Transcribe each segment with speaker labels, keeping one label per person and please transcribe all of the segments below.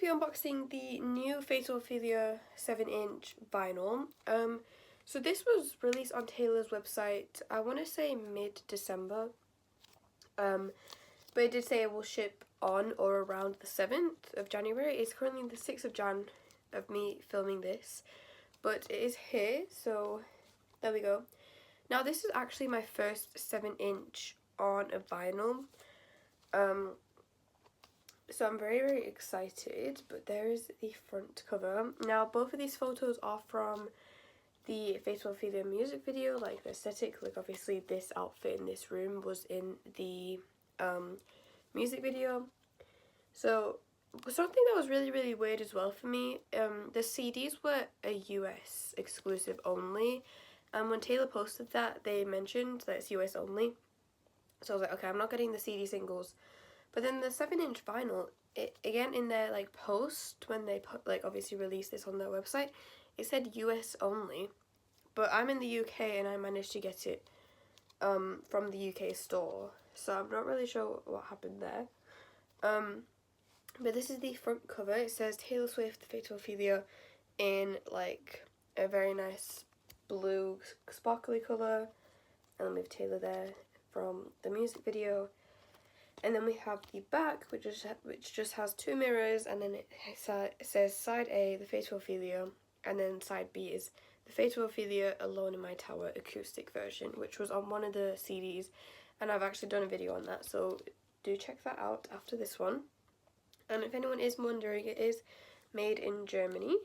Speaker 1: be unboxing the new Fatal Ophelia 7-inch vinyl. So this was released on Taylor's website, I want to say mid-December. But it did say it will ship on or around the 7th of January. It's currently the 6th of Jan of me filming this. But it is here, so there we go. Now this is actually my first 7-inch on a vinyl. So I'm very, very excited, but there is the front cover. Now both of these photos are from the Fatal Ophelia music video, like the aesthetic, like obviously this outfit in this room was in the music video. So something that was really, really weird as well for me, the CDs were a US exclusive only, and when Taylor posted that, they mentioned that it's US only. So I was like, okay, I'm not getting the CD singles. But then the 7-inch vinyl, it again in their like post when they put like obviously released this on their website, it said US only. But I'm in the UK and I managed to get it from the UK store. So I'm not really sure what happened there. But this is the front cover. It says Taylor Swift Fatal Ophelia in like a very nice blue sparkly colour. And then we have Taylor there from the music video. And then we have the back, which just has 2 mirrors, and then it says side A, the Fatal Ophelia, and then side B is the Fatal Ophelia Alone in My Tower acoustic version, which was on one of the CDs, and I've actually done a video on that, so do check that out after this one. And if anyone is wondering, it is made in Germany.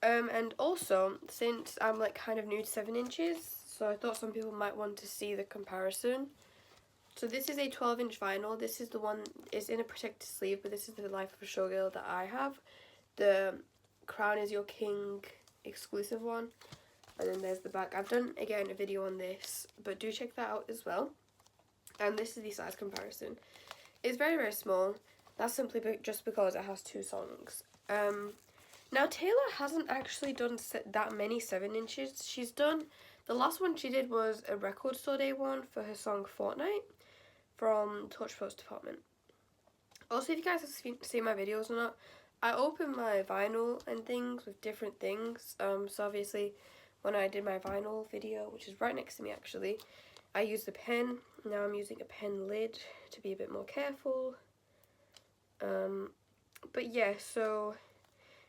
Speaker 1: And also, since I'm like kind of new to 7 inches, so I thought some people might want to see the comparison. So this is a 12-inch vinyl. This is the one, it's in a protected sleeve, but this is the Life of a Showgirl that I have. The Crown is Your King exclusive one. And then there's the back. I've done, again, a video on this, but do check that out as well. And this is the size comparison. It's very, very small. That's simply just because it has 2 songs. Now, Taylor hasn't actually done that many 7 inches. She's done, the last one she did was a Record Store Day one for her song Fortnite from Touch Post Department. Also, if you guys have seen my videos or not, I open my vinyl and things with different things. So obviously, when I did my vinyl video, which is right next to me actually, I used a pen. Now I'm using a pen lid to be a bit more careful. But yeah, so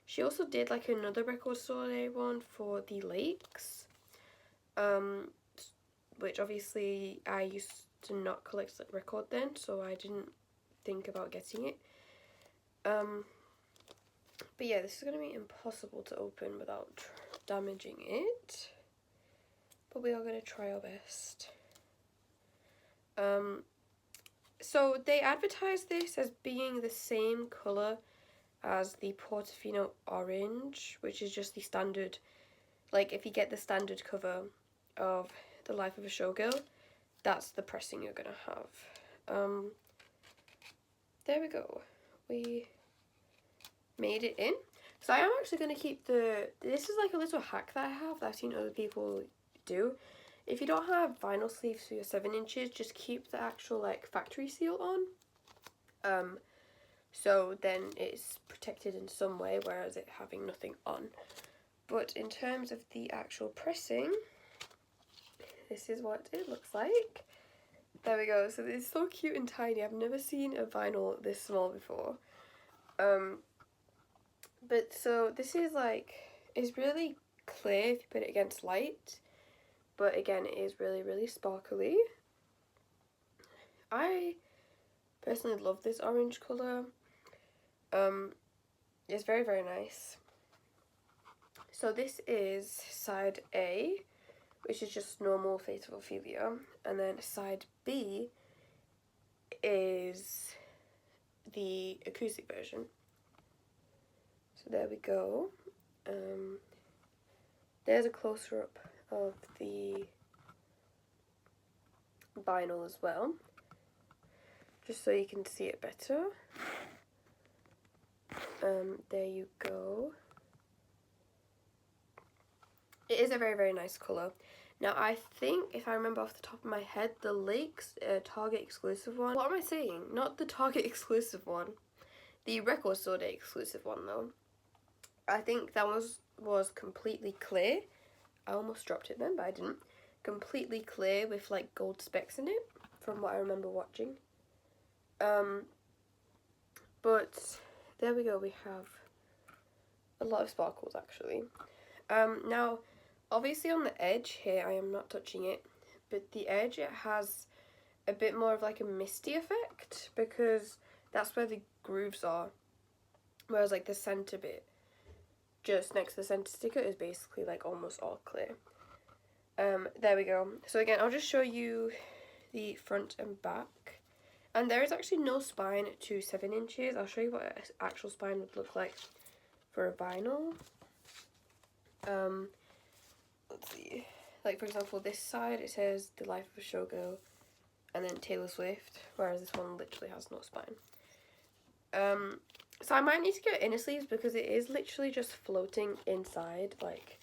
Speaker 1: she also did like another Record Store Day one for the Lakes, which obviously I used to not collect record then, so I didn't think about getting it. But yeah, this is going to be impossible to open without damaging it, but we are going to try our best. So they advertised this as being the same colour as the Portofino Orange, which is just the standard, like if you get the standard cover of The Life of a Showgirl, that's the pressing you're gonna have. There we go. We made it in. So I am actually gonna keep this is like a little hack that I have that I've seen other people do. If you don't have vinyl sleeves for your 7 inches, just keep the actual like factory seal on. So then it's protected in some way, whereas it having nothing on. But in terms of the actual pressing, this is what it looks like. There we go. So it's so cute and tiny. I've never seen a vinyl this small before. But so this is like, it's really clear if you put it against light. But again, it is really, really sparkly. I personally love this orange colour. It's very, very nice. So this is side A, which is just normal Fatal Ophelia, and then side B is the acoustic version. So there we go. There's a closer up of the vinyl as well, just so you can see it better. There you go. It is a very, very nice colour. Now I think, if I remember off the top of my head, the Lakes Target exclusive one. What am I saying? Not the Target exclusive one. The Record Store Day exclusive one though, I think that was completely clear. I almost dropped it then, but I didn't. Completely clear with like gold specks in it, from what I remember watching. But there we go, we have a lot of sparkles actually. Now, obviously on the edge here, I am not touching it, but the edge, it has a bit more of like a misty effect because that's where the grooves are, whereas like the centre bit, just next to the centre sticker, is basically like almost all clear. There we go. So again, I'll just show you the front and back. And there is actually no spine to 7 inches. I'll show you what an actual spine would look like for a vinyl. Let's see. Like for example, this side it says The Life of a Showgirl and then Taylor Swift, whereas this one literally has no spine. So I might need to get inner sleeves because it is literally just floating inside. Like,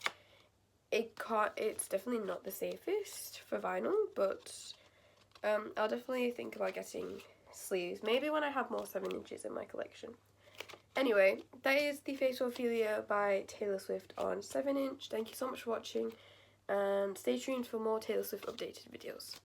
Speaker 1: it's definitely not the safest for vinyl, but I'll definitely think about getting sleeves, maybe when I have more 7 inches in my collection. Anyway, that is the Face of Ophelia by Taylor Swift on 7 inch. Thank you so much for watching, and stay tuned for more Taylor Swift updated videos.